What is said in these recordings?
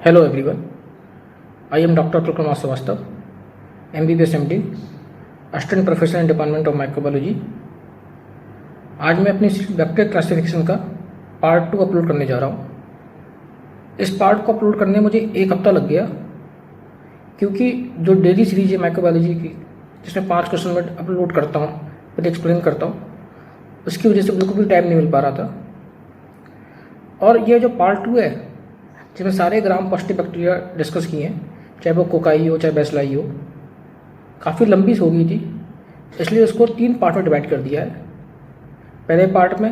Hello everyone, I am Dr. Tulkrama Srivastav, MBBS MD, Assistant Professor in Department of Microbiology। आज मैं अपनी bacterial classification का part 2 upload करने जा रहा हूँ। इस पार्ट को अपलोड करने में मुझे 1 हफ्ता लग गया, क्योंकि जो डेली सीरीज है माइक्रोबायोलॉजी की, जिसमें 5 क्वेश्चन मैं अपलोड करता हूँ, फिर एक्सप्लेन करता हूँ, उसकी वजह से बिल्कुल भी टाइम नहीं मिल पा रहा था। और ये जो पार्ट 2 है, जिसमें सारे ग्राम पॉजिटिव बैक्टीरिया डिस्कस किए हैं, चाहे वो कोकाई हो चाहे बेसिलाई हो, काफ़ी लंबी हो गई थी, इसलिए उसको 3 पार्ट में डिवाइड कर दिया है। पहले पार्ट में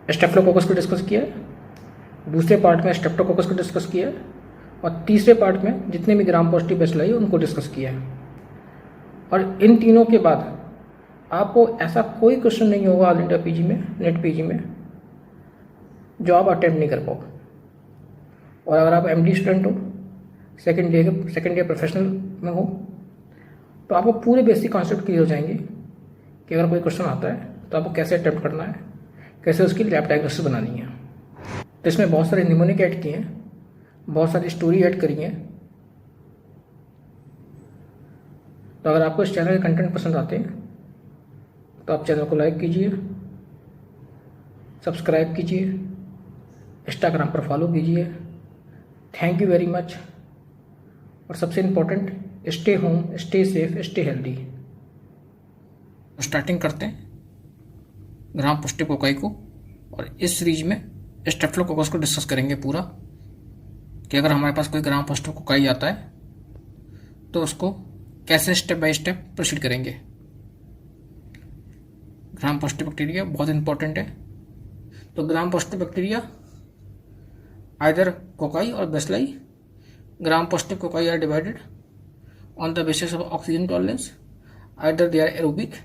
स्टेफ्लोकोकस को डिस्कस किया है, दूसरे पार्ट में स्ट्रेप्टोकोकस को डिस्कस किया है, और तीसरे पार्ट में जितने भी ग्राम पॉजिटिव बेसिलाई उनको डिस्कस किया है। और इन तीनों के बाद आपको ऐसा कोई क्वेश्चन नहीं होगा ऑल इंडिया पीजी में, नेट पीजी में, जो आप अटेम्प्ट नहीं कर पाओ। और अगर आप एमडी स्टूडेंट हो, सेकेंड ईयर प्रोफेशनल में हो, तो आपको पूरे बेसिक कॉन्सेप्ट क्लियर हो जाएंगे कि अगर कोई क्वेश्चन आता है तो आपको कैसे अटेम्प्ट करना है, कैसे उसकी लैब डायग्नोसिस बनानी है। तो इसमें बहुत सारे निमोनिक ऐड किए हैं, बहुत सारी स्टोरी ऐड करी हैं। तो अगर आपको इस चैनल के कंटेंट पसंद आते हैं तो आप चैनल को लाइक कीजिए, सब्सक्राइब कीजिए, इंस्टाग्राम पर फॉलो कीजिए। Thank you very much. और सबसे important, stay home, stay safe, stay healthy. Starting करते हैं ग्राम पॉजिटिव कोकाई को, और इस सीरीज में स्टेफ्लोकोकस को डिस्कस करेंगे पूरा, कि अगर हमारे पास कोई ग्राम पॉजिटिव कोकाई आता है तो उसको कैसे स्टेप बाय स्टेप प्रोसीड करेंगे। ग्राम पॉजिटिव बैक्टीरिया बहुत इंपॉर्टेंट है। तो gram positive bacteria either cocci और bacilli, gram positive cocci are divided on the basis of oxygen tolerance, either they are aerobic,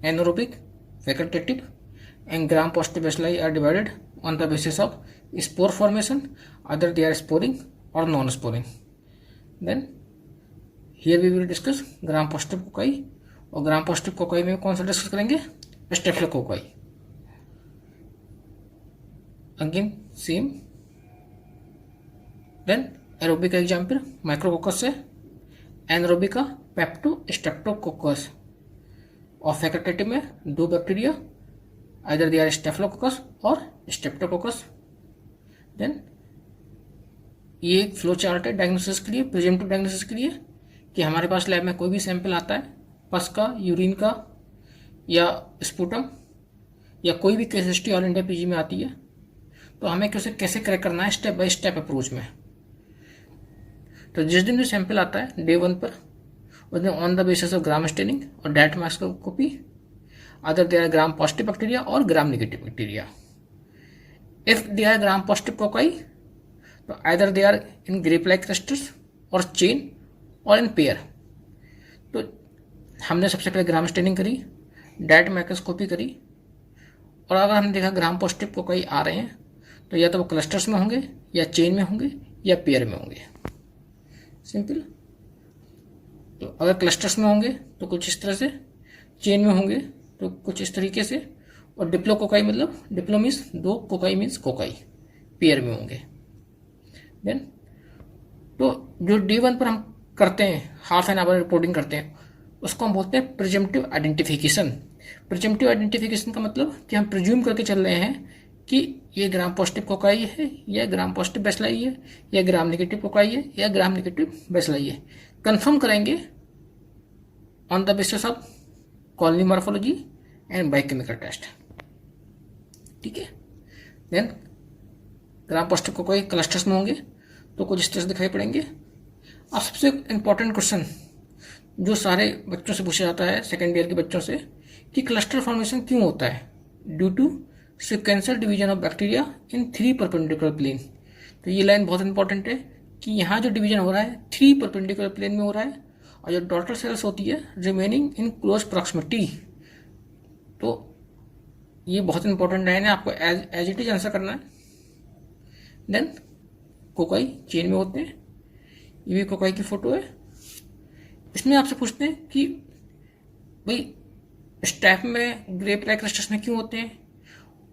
anaerobic, facultative, and gram positive bacilli are divided on the basis of spore formation, either they are sporing or non-sporing. Then here we will discuss gram positive cocci, और gram positive cocci में कौन सा discuss करेंगे? Staphylococci. Again same. Then aerobic का example micrococcus से, anaerobic का pepto streptococcus, और facultative में 2 bacteria, either they are staphylococcus और स्ट्रेप्टोकोकस। देन ये एक फ्लो चार्ट है डायग्नोसिस के लिए, प्रिजेंटिव डायग्नोसिस के लिए, कि हमारे पास लैब में कोई भी सैंपल आता है, पस का, यूरिन का, या स्पूटम, या कोई भी case history all India PG में आती है, तो हमें कैसे करेक्ट करना है स्टेप बाय स्टेप अप्रोच में। तो जिस दिन भी सैंपल आता है डे 1 पर, उस दिन on the basis of gram staining और direct microscopy, other they are gram positive bacteria और gram negative bacteria. If they are gram positive cocci, तो either they are in grape like clusters और chain और in pair. तो हमने सबसे पहले gram staining करी, डायरेक्ट माइक्रोस्कोपी करी, और अगर हमने देखा ग्राम पॉजिटिव कोकाई आ रहे हैं, तो या तो वो क्लस्टर्स में होंगे, या चेन में होंगे, या पेयर में होंगे। सिंपल। तो अगर क्लस्टर्स में होंगे तो कुछ इस तरह से, चेन में होंगे तो कुछ इस तरीके से, और डिप्लो कोकाई मतलब Diplo means 2, cocci means cocci, pair में होंगे। देन तो जो डे 1 पर हम करते हैं, हाफ एन आवर रिपोर्टिंग करते हैं, उसको हम बोलते हैं प्रिजम्पटिव आइडेंटिफिकेशन। प्रिजम्पटिव आइडेंटिफिकेशन का मतलब कि हम प्रिज्यूम करके चल रहे हैं कि ये ग्राम पॉजिटिव कोकाई है, या ग्राम पॉजिटिव बेसिलाई है, या ग्राम नेगेटिव कोकाई है, या ग्राम नेगेटिव बेसिलाई है। कंफर्म करेंगे on the basis of colony morphology and biochemical test. ठीक है। Then gram positive cocci clusters में होंगे तो कुछ इस तरह से दिखाई पड़ेंगे। अब सबसे इंपॉर्टेंट क्वेश्चन जो सारे बच्चों से पूछा जाता है, सेकेंड ईयर के बच्चों से, कि क्लस्टर फॉर्मेशन क्यों होता है? Due to sequential division of bacteria in 3 perpendicular plane. तो ये लाइन बहुत इंपॉर्टेंट है कि यहाँ जो डिवीजन हो रहा है 3 परपेंडिकुलर प्लेन में हो रहा है, और जो डॉटर सेल्स होती है रिमेनिंग इन क्लोज प्रॉक्सिमिटी। तो ये बहुत इंपॉर्टेंट लाइन है, आपको एज इट इज आंसर करना है। देन कोकाई चेन में होते हैं, ये भी कोकाई की फोटो है। इसमें आपसे पूछते हैं कि भाई स्टेप में ग्रेप लाइक क्लस्टर्स में क्यों होते हैं,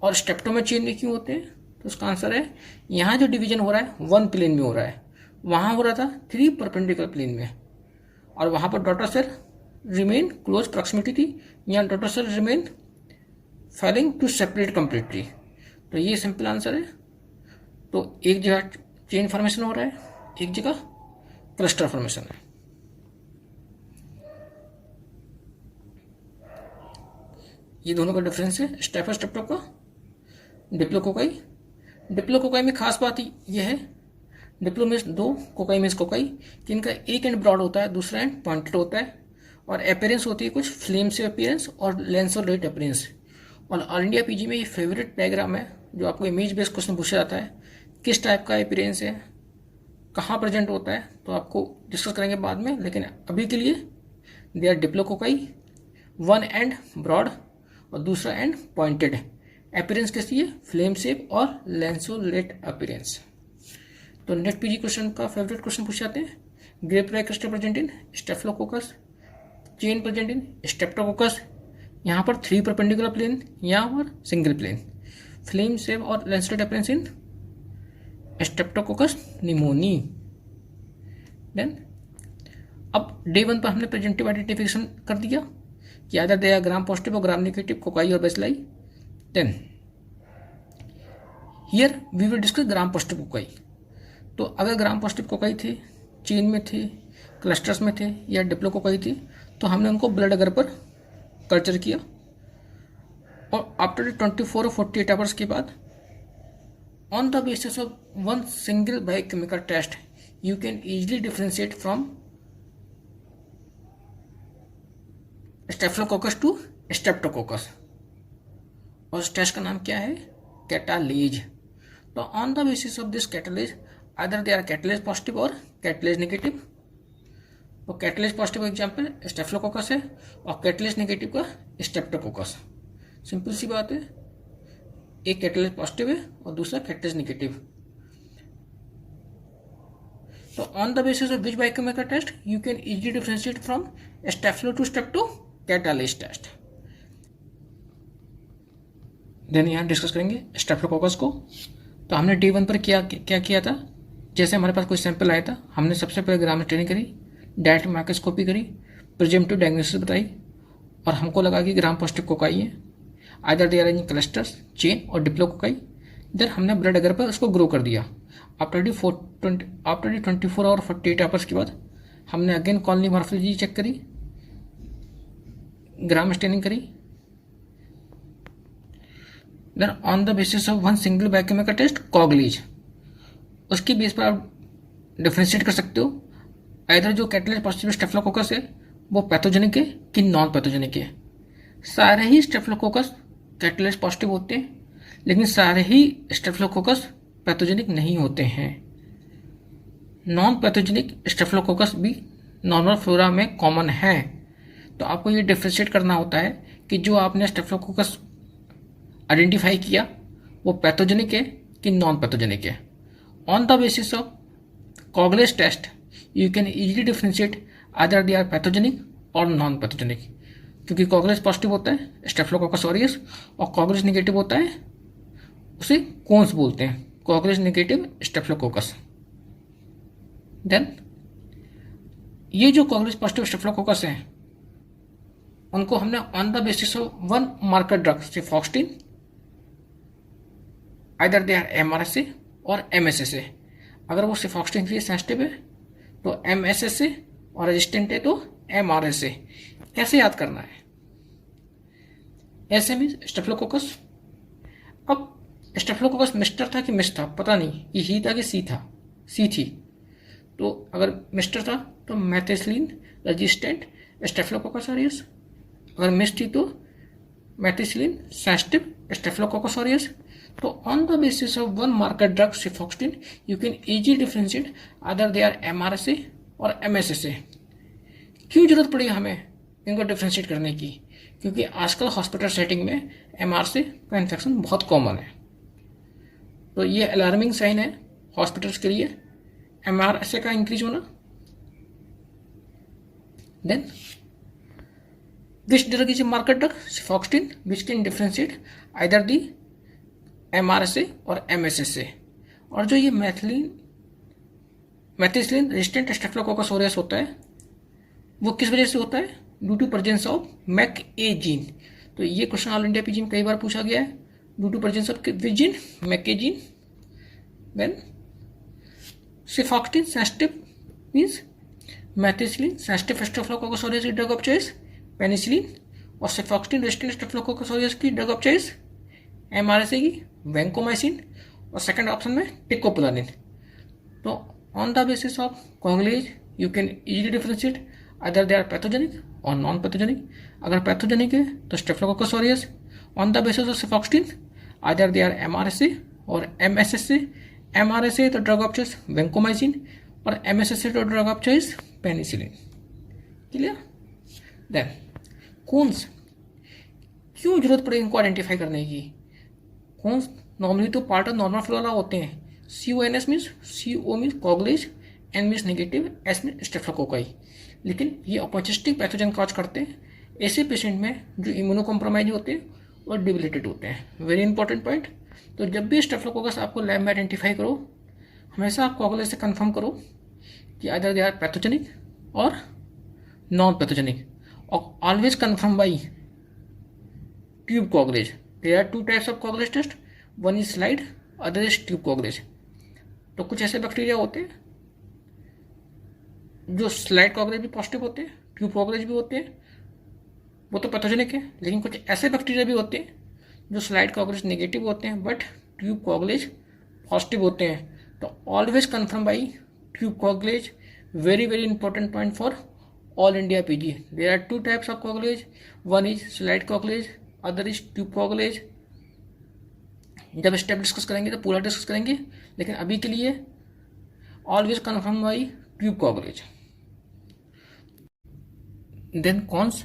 और स्टेप्टो में चेन में क्यों होते हैं? तो उसका आंसर है, यहाँ जो डिवीजन हो रहा है 1 प्लेन में हो रहा है, वहाँ हो रहा था 3 परपेंडिकुलर प्लेन में, और वहाँ पर daughter cell remain close proximity थी, यहाँ daughter cell remain failing to separate completely. तो ये सिंपल आंसर है। तो एक जगह चेन फॉर्मेशन हो रहा है, एक जगह क्लस्टर फॉर्मेशन है। ये दोनों का डिफरेंस है स्टेफा स्टेप्टो का। डिप्लोकोकाई, डिप्लोकोकाई में खास बात यह है, Diplo means 2, cocci means cocci, कि इनका एक एंड ब्रॉड होता है, दूसरा एंड पॉइंटेड होता है, और अपेयरेंस होती है कुछ फ्लेम से अपेयरेंस और लेंस और रेट अपेयरेंस। और ऑल इंडिया पीजी में ये फेवरेट डायग्राम है, जो आपको इमेज बेस्ड क्वेश्चन पूछा जाता है, किस टाइप का अपेयरेंस है, कहाँ प्रेजेंट होता है, तो आपको डिस्कस करेंगे बाद में। लेकिन अभी के लिए they are diplococci, 1 end broad और दूसरा एंड पॉइंटेड। अपीयरेंस कैसी है, फ्लेम शेप और लेंसोलेट अपीयरेंस। तो नेक्स्ट पीजी क्वेश्चन का फेवरेट क्वेश्चन पूछ जाते हैं, grape rye crystal present in staphylococcus, chain present in streptococcus, यहाँ पर 3 परपेंडिकुलर प्लेन, यहाँ पर सिंगल प्लेन, फ्लेम शेप और lanceolate appearance in streptococcus pneumoniae. Then अब डे 1 पर हमने प्रेजेंटिव आइडेंटिफिकेशन कर दिया कि आदर दे ग्राम पॉजिटिव और ग्राम नेगेटिव कोकाई और bacilli. Then here we will discuss gram positive cocci. तो अगर ग्राम पॉजिटिव कोकाई थे, चेन में थे, क्लस्टर्स में थे या डिप्लो कोकाई थी, तो हमने उनको ब्लड अगर पर कल्चर किया, और आफ्टर 24 और 48 आवर्स के बाद on the basis of 1 single biochemical test you can easily differentiate from staphylococcus to streptococcus. और उस टेस्ट का नाम क्या है, कैटालेज। तो on the basis of this catalase either they are catalase positive और कैटालेज नेगेटिव। तो कैटालेज पॉजिटिव एग्जाम्पल स्टेफिलोकोकस है, और कैटालेज नेगेटिव का स्ट्रेप्टोकोकस। सिंपल सी बात है, एक कैटालेज पॉजिटिव है और दूसरा कैटालेज नेगेटिव। तो on the basis of which biochemical test you can easily differentiate from staphylo to strepto, catalase test. Then यहाँ डिस्कस करेंगे स्टेफिलोकोकस को। तो हमने डे 1 पर क्या किया था, जैसे हमारे पास कोई सैंपल आया था, हमने सबसे पहले ग्राम स्टेनिंग करी, डायरेक्ट माइक्रोस्कोपी करी, प्रिजम्पटिव डायग्नोसिस बताई, और हमको लगा कि ग्राम पॉजिटिव कोकाई है, either they are in clusters, chain और डिप्लो कोकाई। देन हमने ब्लड अगर पर उसको ग्रो कर दिया। आफ्टर 24 और 48 आवर्स के बाद हमने अगेन कॉलोनी मॉर्फोलॉजी चेक करी, ग्राम स्टेनिंग करी। Then on the basis of 1 single biochemical test coagulase, उसकी बेस पर आप डिफ्रेंशिएट कर सकते हो आइदर जो कैटालेज पॉजिटिव स्टेफिलोकोकस है वो पैथोजेनिक है कि नॉन पैथोजेनिक है। सारे ही स्टेफिलोकोकस कैटालेज पॉजिटिव होते हैं, लेकिन सारे ही स्टेफिलोकोकस पैथोजेनिक नहीं होते हैं। नॉन पैथोजेनिक स्टेफिलोकोकस भी नॉर्मल फ्लोरा में कॉमन है। तो आपको ये डिफ्रेंशिएट करना होता है कि जो आपने स्टेफिलोकोकस आइडेंटिफाई किया वो पैथोजेनिक है कि नॉन पैथोजेनिक है। On the basis of coagulase test you can easily differentiate either they are pathogenic और नॉन पैथोजेनिक, क्योंकि कॉगलेज पॉजिटिव होता है स्टेफिलोकोकस ऑरियस, और कॉगलेज नेगेटिव होता है उसे कोन्स बोलते हैं, कॉगलेज नेगेटिव स्टेफिलोकोकस। देन ये जो कॉगलेज पॉजिटिव स्टेफिलोकोकस हैं उनको हमने on the basis of 1 marker drug cefoxitin, either they are MRSA और MSSA। अगर वो सिफॉक्सटिन के लिए सेंसिटिव है तो MSSA और रेजिस्टेंट है तो MRSA। कैसे याद करना है, ऐसे मीन स्टेफिलोकोकस। अब स्टेफिलोकोकस मिस्टर था कि मिस था पता नहीं, कि ही था कि सी थी। तो अगर मिस्टर था तो मैथिसिलिन रेजिस्टेंट स्टेफिलोकोकस ऑरियस, अगर मिस थी तो मैथिसिलिन सेंसिटिव स्टेफिलोकोकस ऑरियस। तो on the basis of 1 marker drug cefoxitin you can easily differentiate other they are MRSA और MSSA। क्यों जरूरत पड़ी हमें इनको डिफरेंशिएट करने की, क्योंकि आजकल हॉस्पिटल सेटिंग में MRSA का इन्फेक्शन बहुत कॉमन है। तो ये अलार्मिंग साइन है हॉस्पिटल्स के लिए MRSA का इंक्रीज होना। Then which drug is a marker drug? Cifoxtin, which can differentiate either the MRSA और MSSA। और जो ये मैथिस्लिन रेजिस्टेंट स्टेफिलोकोकस ऑरियस होता है वो किस वजह से होता है? Due to presence of mec A gene. तो ये क्वेश्चन ऑल इंडिया पीजी में कई बार पूछा गया है। Due to presence of which gene? Mec A gene. Then cefoxitin sensitive means methicillin sensitive staphylococcus aureus की ड्रग ऑफ चॉइस पेनिसिलिन, और सेफॉक्सटिन रेजिस्टेंट स्टेफिलोकोकस ऑरियस की ड्रग ऑफ चॉइस MRSA की vancomycin, और सेकंड ऑप्शन में teicoplanin. तो on the basis of coagulase you can easily differentiate other they are pathogenic और non pathogenic. अगर pathogenic है तो staphylococcus aureus on the basis of सेफॉक्सटिन other they are MRSA और MSSA। MRSA तो drug of choice vancomycin और MSSA तो drug of choice penicillin. Clear? Then CoNS, क्यों जरूरत पड़े इनको आइडेंटिफाई करने की? कौन्स नॉर्मली तो पार्ट ऑफ नॉर्मल फ्लोरा होते हैं। CONS means CO means coagulase, N means negative, S means staphylococci. लेकिन ये ऑपर्चुनिस्टिक पैथोजन कॉज करते हैं ऐसे पेशेंट में जो इम्यूनो कॉम्प्रोमाइज होते हैं और डिबिलिटेड होते हैं। Very important point. तो जब भी स्टेफिलोकोकस आपको लैब में आइडेंटिफाई करो, हमेशा आप कॉग्लेज से कंफर्म करो कि आइदर दे आर पैथोजेनिक और नॉन पैथोजेनिक, और always confirm by tube coagulase. There are two types of coagulase test, one is slide, other is tube coagulase. तो कुछ ऐसे बैक्टीरिया होते हैं जो स्लाइड कॉग्लेज भी पॉजिटिव होते हैं, ट्यूब कॉग्लेज भी होते हैं, वो तो पैथोजेनिक है। लेकिन कुछ ऐसे बैक्टीरिया भी होते हैं जो स्लाइड कॉग्लेज नेगेटिव होते हैं बट ट्यूब कॉग्लेज पॉजिटिव होते हैं। तो always confirm by tube coagulase. Very very important point for all India PG। There are two types of coagulase, one is slide coagulase, other is tube coagulase. जब step discuss करेंगे तो पूरा discuss करेंगे, लेकिन अभी के लिए always confirm by tube coagulase. Then CoNS,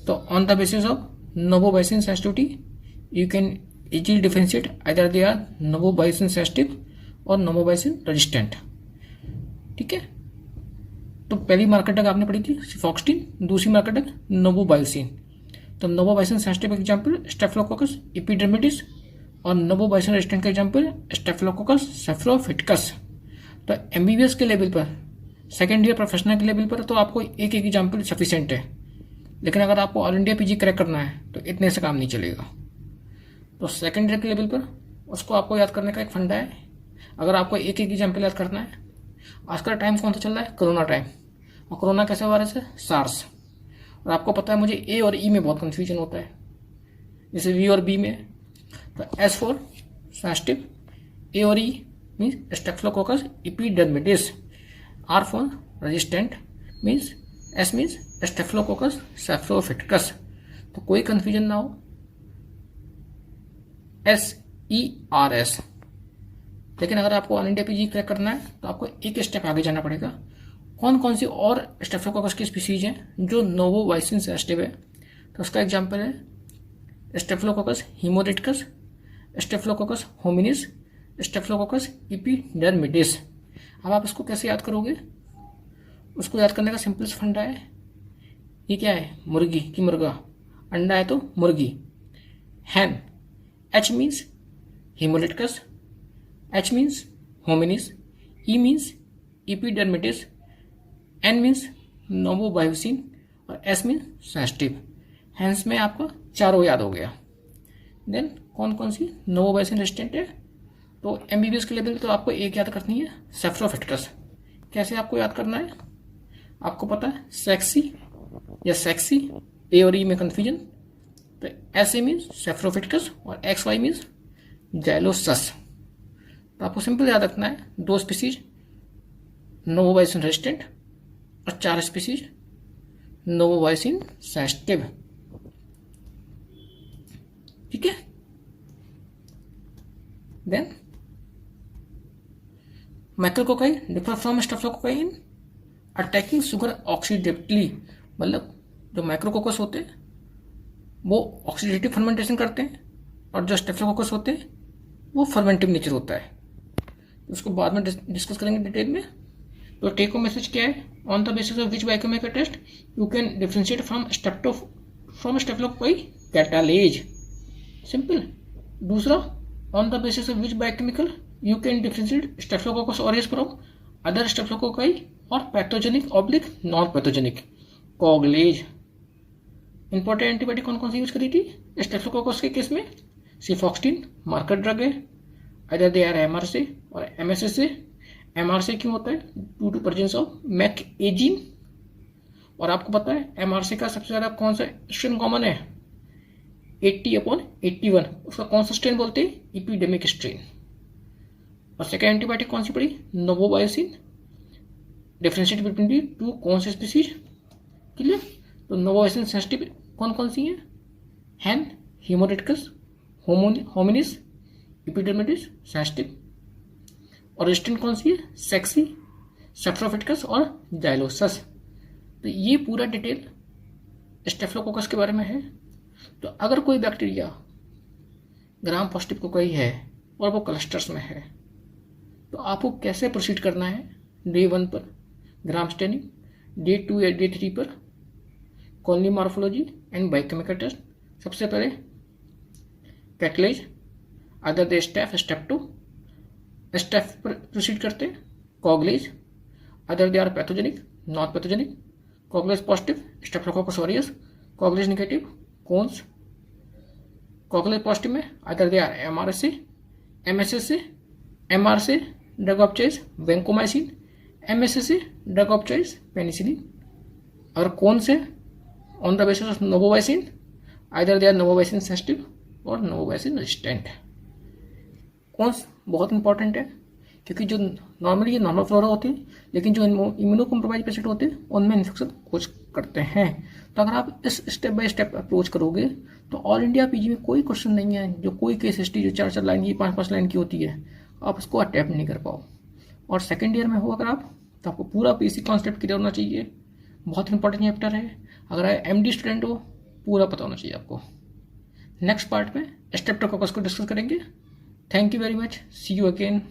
तो on the basis of novobiocin sensitivity you can easily differentiate either they are novobiocin sensitive और नोवोबाइसिन रेजिस्टेंट। ठीक है, तो पहली मार्केटक आपने पढ़ी थी सिफॉक्सटिन, दूसरी मार्केटक नोवोबाइसिन। तो नोवोबाइसिन सेंसिटिव एग्जाम्पल स्टेफिलोकोकस एपिडर्मिडिस, और नोवोबाइसिन रेजिस्टेंट का एग्जाम्पल स्टेफिलोकोकस सेफ्रोफिटिकस। तो MBBS के लेवल पर, सेकेंड ईयर प्रोफेशनल के लेवल पर तो आपको एक एक एग्जाम्पल सफिशिएंट है। लेकिन अगर आपको ऑल इंडिया PG क्रैक करना है तो इतने से काम नहीं चलेगा। तो सेकेंड ईयर के लेवल पर उसको आपको याद करने का एक फंडा है। अगर आपको एक एक एग्जाम्पल याद करना है, आज का टाइम कौन सा चल रहा है? Corona time. और कोरोना कैसे वायरस है? सार्स। और आपको पता है मुझे A और E में बहुत कन्फ्यूजन होता है, जैसे V और B में। तो S फॉर सेंसिटिव, A और E means staphylococcus epidermidis, R for resistant means S means staphylococcus saprophyticus. तो कोई कन्फ्यूजन ना हो, SERS। लेकिन अगर आपको ऑल इंडिया PG क्रैक करना है तो आपको एक स्टेप आगे जाना पड़ेगा। कौन कौन सी और स्टेफिलोकोकस की स्पीसीज हैं जो नोवोबाइसिन सेंसिटिव है? तो उसका एग्जांपल है staphylococcus haemolyticus, staphylococcus hominis, staphylococcus epidermidis. अब आप इसको कैसे याद करोगे? उसको याद करने का सिंपल फंडा है, ये क्या है? मुर्गी की मुर्गा, अंडा है तो मुर्गी। हैन, H means haemolyticus, H means hominis, E means epidermidis, N means novobiocin और S मीन्स सेंसिटिव। हैंस में आपको चारों याद हो गया। देन कौन कौन सी नोवोबाइसिन रेजिस्टेंट है? तो MBBS के लेवल तो आपको एक याद करनी है, सेफ्रोफिटिकस। कैसे आपको याद करना है? आपको पता है सेक्सी या सेक्सी, A और E में कन्फ्यूजन। तो SA मीन्स सेफ्रोफिटिकस और XY मीन्स जाइलोसस। तो आपको सिंपल याद रखना है, दो स्पीसीज नोवोबाइसिन रेजिस्टेंट और चार स्पीसीज नोवोबाइसिन सेंसिटिव। ठीक है। Then micrococci differ from staphylococci in attacking sugar oxidatively. मतलब जो माइक्रोकोकस होते हैं वो ऑक्सीडेटिव फर्मेंटेशन करते हैं, और जो स्टेफिलोकोकस होते हैं वो फर्मेंटिव नेचर होता है। उसको बाद में डिस्कस करेंगे डिटेल में। तो टेक होम मैसेज क्या है? On the basis of which biochemical test you can differentiate from staphylococci catalase. Simple. दूसरा on the basis of which biochemical you can differentiate staphylococcus aureus from other staphylococci और pathogenic oblique non pathogenic. Coagulase important antibiotic कौन कौन सी use करी थी staphylococcus के case में? Cefoxitin marker drug है, other they are MRSA और MSSA. MRSA क्यों होता है? Due to presence of mecA gene. और आपको पता है एमआरसी का सबसे ज्यादा कौन सा स्ट्रेन कॉमन है? 80/81। उसका कौन सा स्ट्रेन बोलते हैं? Epidemic strain. और सेकेंड एंटीबायोटिक कौन सी पड़ी? नोवोबायोसिन। डिफरेंशिएट बिटवीन दी टू कौन से स्पीसीज? क्लियर? तो नोवोबायोसिन सेंसिटिव कौन कौन सी है? हैन, हीमोरेटिकस, होमिनिस, इपिडेर्मिस सेंसिटिव। और रेजिस्टेंट कौन सी है? सेक्सी, सेप्रोफिटिकस और जाइलोसस। तो ये पूरा डिटेल स्टेफिलोकोकस के बारे में है। तो अगर कोई बैक्टीरिया ग्राम पॉजिटिव कोकाई है और वो क्लस्टर्स में है तो आपको कैसे प्रोसीड करना है? डे 1 पर ग्राम स्टेनिंग, डे 2 या डे 3 पर colony morphology and biochemical test. सबसे पहले catalase, other they step 2 step पर प्रोसीड करते हैं। Coagulase, other they are pathogenic non pathogenic. Coagulase positive staphylococcus aureus, coagulase negative CoNS. Coagulase positive में other they are MRSA, MSSA. MRSA drug of choice vancomycin, MSSA drug of choice penicillin. और कौन से? On the basis of novobiocin, either they are novobiocin sensitive और novobiocin resistant. कौन बहुत important है क्योंकि जो नॉर्मली ये नॉर्मल फ्लोरा होती है लेकिन जो इम्यूनो कॉम्प्रोमाइज पेशेंट होते हैं उनमें इन्फेक्शन कोच करते हैं। तो अगर आप इस स्टेप बाय स्टेप अप्रोच करोगे तो ऑल इंडिया पीजी में कोई क्वेश्चन नहीं है जो कोई केस हिस्ट्री जो 4-4 लाइन की 5-5 लाइन की होती है आप उसको अटैम्प्ट नहीं कर पाओ। और सेकेंड ईयर में हो अगर आप तो आपको पूरा पीसी कॉन्सेप्ट क्लियर होना चाहिए। बहुत इंपॉर्टेंट चैप्टर है। अगर एमडी स्टूडेंट हो पूरा पता होना चाहिए आपको। नेक्स्ट पार्ट में स्ट्रेप्टोकोकस को डिस्कस करेंगे। Thank you very much. See you again.